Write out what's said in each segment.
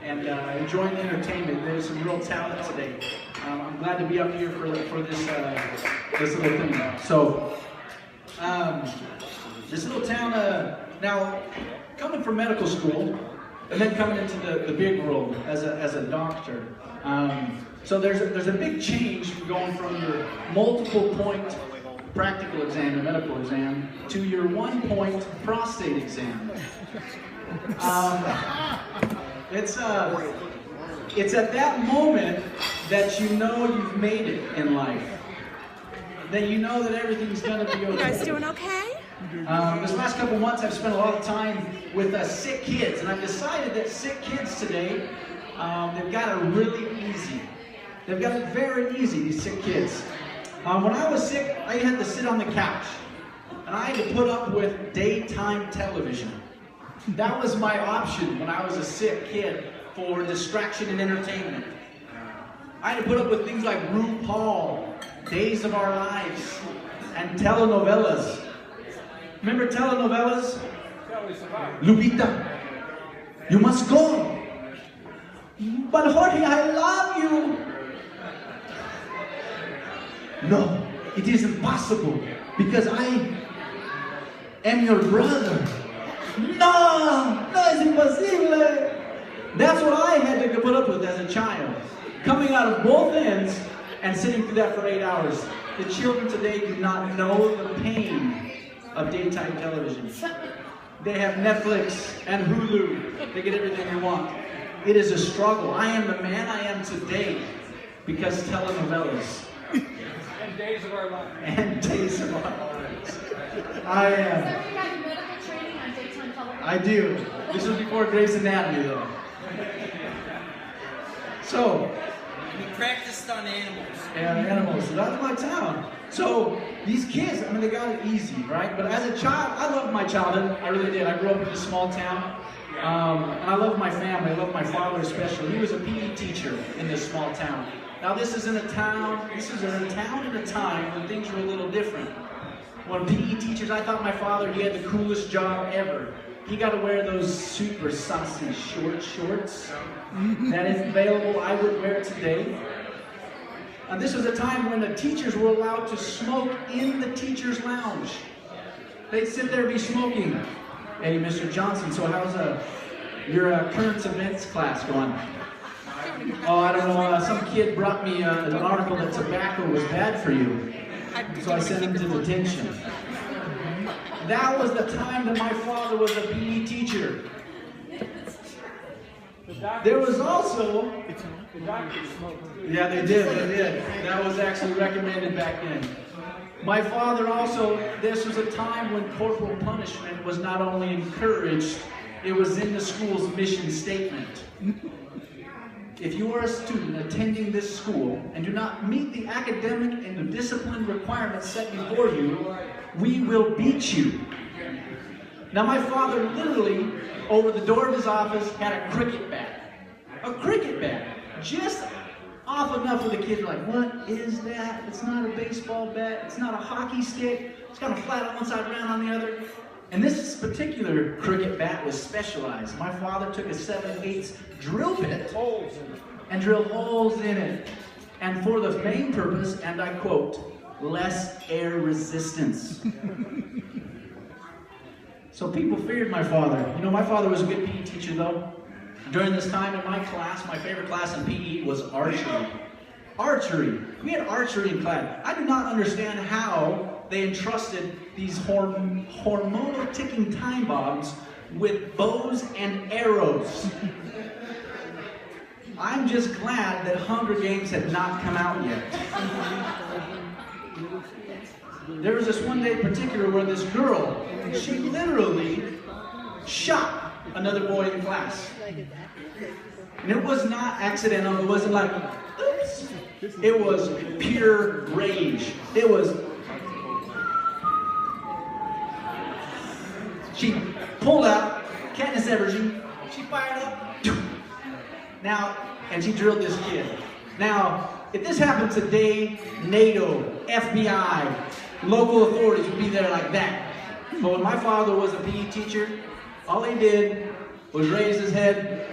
and enjoying the entertainment. There's some real talent today. I'm glad to be up here for this this little thing. So this little town, now coming from medical school and then coming into the big world as a doctor. So there's a big change from going from your multiple point practical exam, your medical exam, to your 1 point prostate exam. It's at that moment that you know you've made it in life. That you know that everything's gonna be okay. You guys doing okay? This last couple months I've spent a lot of time with sick kids, and I've decided that sick kids today, they've got it really easy. They've got it very easy, these sick kids. When I was sick, I had to sit on the couch, and I had to put up with daytime television. That was my option when I was a sick kid for distraction and entertainment. I had to put up with things like RuPaul, Days of Our Lives, and telenovelas. Remember telenovelas? Lupita, you must go. But Jorge, I love you. No, it is impossible because I am your brother. No, es imposible. That's what I had to put up with as a child. Coming out of both ends and sitting through that for 8 hours. The children today do not know the pain of daytime television. They have Netflix and Hulu. They get everything they want. It is a struggle. I am the man I am today because telenovelas. And Days of Our Lives. And Days of Our Lives. So you got medical training on daytime television? I do. This was before Grey's Anatomy, though. So, We practiced on animals. yeah, animals. So that's my town. So these kids, I mean, they got it easy, right? But as a child, I loved my childhood. I really did. I grew up in a small town, and I loved my family. I loved my father especially. He was a PE teacher in this small town. Now this is in a town. This is in a town at a time when things were a little different. When PE teachers, I thought my father, he had the coolest job ever. He got to wear those super saucy short shorts. That is available, I would wear today. And this was a time when the teachers were allowed to smoke in the teacher's lounge. They'd sit there and be smoking. Hey, Mr. Johnson, so how's your current events class going? Oh, I don't know, some kid brought me an article that tobacco was bad for you. So I sent him to detention. That was the time that my father was a PE teacher. There was also... The doctors smoked. Yeah, they did. That was actually recommended back then. My father also, this was a time when corporal punishment was not only encouraged, it was in the school's mission statement. If you are a student attending this school and do not meet the academic and the discipline requirements set before you, we will beat you. Now my father literally, over the door of his office, had a cricket bat. A cricket bat. Just off enough for the kids are like, what is that? It's not a baseball bat. It's not a hockey stick. It's kind of flat on one side, round on the other. And this particular cricket bat was specialized. My father took a 7/8 drill bit and drilled holes in it. And for the main purpose, and I quote, less air resistance. So people feared my father. You know, my father was a good PE teacher though. During this time in my class, my favorite class in PE was archery. Archery. We had archery in class. I do not understand how they entrusted these hormonal ticking time bombs with bows and arrows. I'm just glad that Hunger Games had not come out yet. There was this one day in particular where this girl, she literally shot another boy in class. And it was not accidental. It wasn't like, oops. It was pure rage. It was... She pulled out Katniss Everdeen. She fired up. Now, and she drilled this kid. Now, if this happened today, NATO, FBI, local authorities would be there like that. But when my father was a PE teacher, all he did was raise his head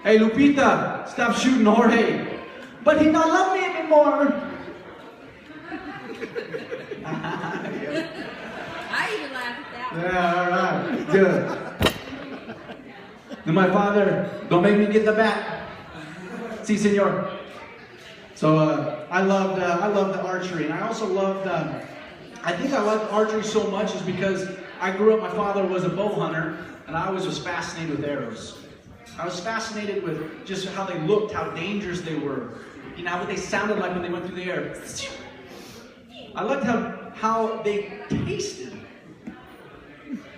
Hey, Lupita, stop shooting Jorge. But he don't love me anymore. I even laughed at that one. Yeah, all right, good. Then my father, don't make me get the bat. Si, senor. So I loved the archery, and I also loved. I think I loved archery so much is because I grew up. My father was a bow hunter, and I always was fascinated with arrows. I was fascinated with just how they looked, how dangerous they were, you know, what they sounded like when they went through the air. I liked how they tasted.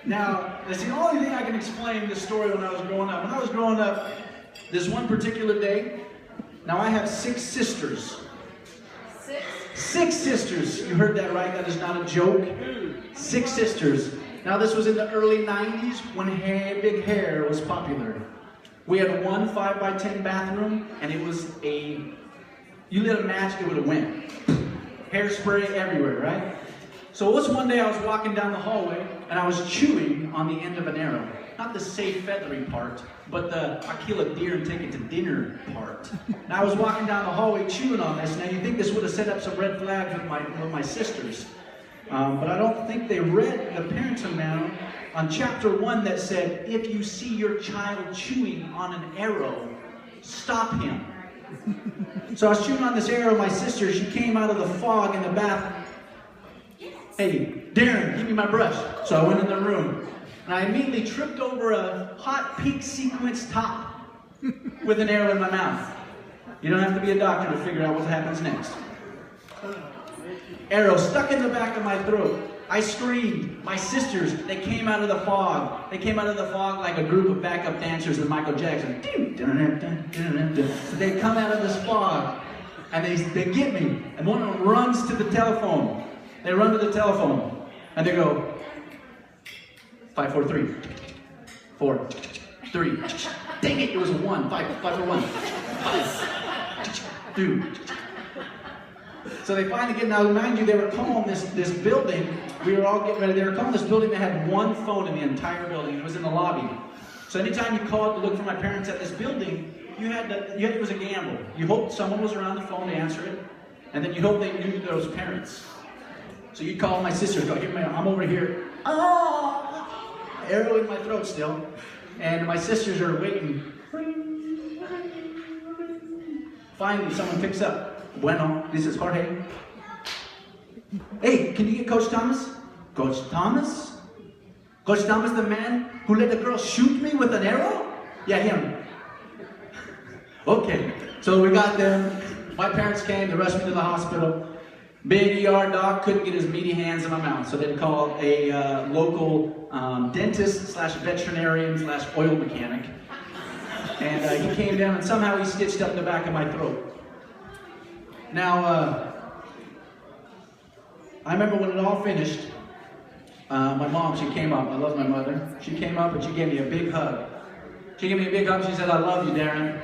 Now, that's the only thing I can explain this story when I was growing up. When I was growing up, this one particular day, now I have 6 sisters. 6? 6 sisters. You heard that right? That is not a joke. 6 sisters. Now this was in the early 90s when big hair was popular. We had one 5x10 bathroom, and it was you lit a match, it would have went. Hairspray everywhere, right? So it was one day I was walking down the hallway, and I was chewing on the end of an arrow. Not the safe feathery part, but the I kill a deer and take it to dinner part. And I was walking down the hallway chewing on this. Now you think this would have set up some red flags with my sisters. But I don't think they read the parenting manual on chapter 1 that said, if you see your child chewing on an arrow, stop him. So I was chewing on this arrow. My sister, she came out of the fog in the bathroom. Hey, Darin, give me my brush. So I went in the room, and I immediately tripped over a hot pink sequence top with an arrow in my mouth. You don't have to be a doctor to figure out what happens next. Arrow stuck in the back of my throat. I screamed. My sisters, they came out of the fog. They came out of the fog like a group of backup dancers with Michael Jackson. So they come out of this fog, and they get me. And one of them runs to the telephone. They run to the telephone, and they go, 5, 4, 3, 4, 3. Dang it, it was a 1. 5, 4, 1. 5, 2. So they finally get, now mind you, they were calling this building, we were all getting ready, they were calling this building that had one phone in the entire building, it was in the lobby. So anytime you called to look for my parents at this building, it was a gamble. You hoped someone was around the phone to answer it, and then you hoped they knew those parents. So you'd call my sisters, go, here, I'm over here, arrow in my throat still, and my sisters are waiting. Finally, someone picks up. Bueno, this is Jorge. Hey, can you get Coach Thomas? Coach Thomas? Coach Thomas, the man who let the girl shoot me with an arrow? Yeah, him. Okay, so we got them. My parents came, they rushed me to the hospital. Big ER doc couldn't get his meaty hands in my mouth, so they called a local dentist / veterinarian / oil mechanic. And he came down and somehow he stitched up the back of my throat. Now, I remember when it all finished, my mom, she came up. I love my mother. She came up and she gave me a big hug. She gave me a big hug. She said, I love you, Darin.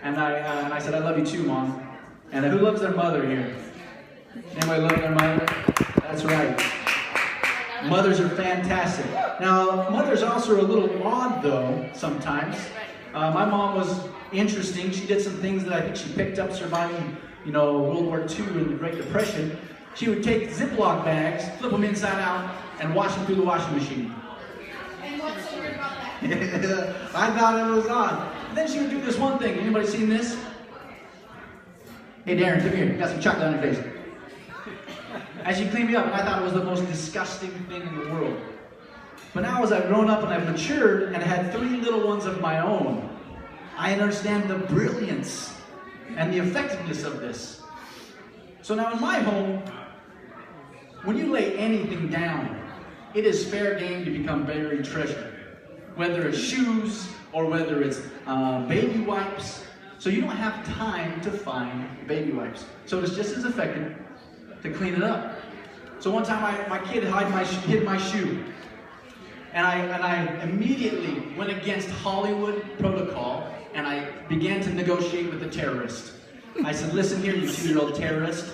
And I said, I love you too, Mom. And who loves their mother here? Anybody love their mother? That's right. Mothers are fantastic. Now, mothers also are a little odd, though, sometimes. My mom was interesting. She did some things that I think she picked up surviving, World War II and the Great Depression. She would take Ziploc bags, flip them inside out, and wash them through the washing machine. And what's so weird about that? I thought it was odd. Then she would do this one thing. Anybody seen this? Hey, Darin, come here. You got some chocolate on your face. And she cleaned me up, and I thought it was the most disgusting thing in the world. But now as I've grown up and I've matured and I had 3 little ones of my own, I understand the brilliance and the effectiveness of this. So now in my home, when you lay anything down, it is fair game to become buried treasure. Whether it's shoes or whether it's baby wipes. So you don't have time to find baby wipes. So it's just as effective to clean it up. So one time my kid hid my shoe. And I immediately went against Hollywood protocol and I began to negotiate with the terrorist. I said, listen here, you 2-year-old terrorist.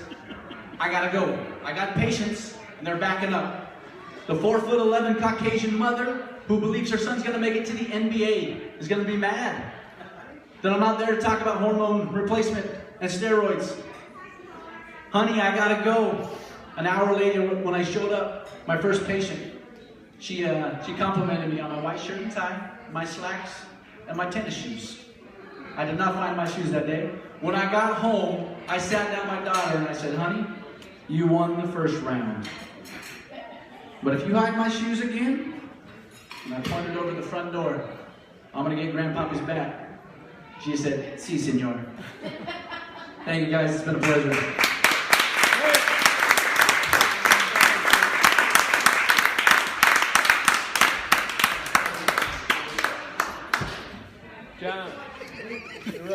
I gotta go. I got patience, and they're backing up. The 4'11" Caucasian mother who believes her son's gonna make it to the NBA is gonna be mad. that I'm not there to talk about hormone replacement and steroids. Honey, I gotta go. An hour later, when I showed up, my first patient, she complimented me on my white shirt and tie, my slacks, and my tennis shoes. I did not find my shoes that day. When I got home, I sat down my daughter and I said, honey, you won the first round. But if you hide my shoes again, and I pointed over the front door, I'm gonna get Grandpapa's back. She said, si, senor. Thank you guys, it's been a pleasure. John, you're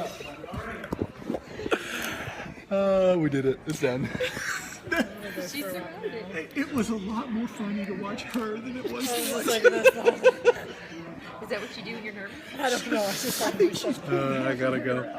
up. We did it. It's done. She surrounded it. Hey, it was a lot more funny to watch her than it was to watch. Is that what you do when you're nervous? I gotta go.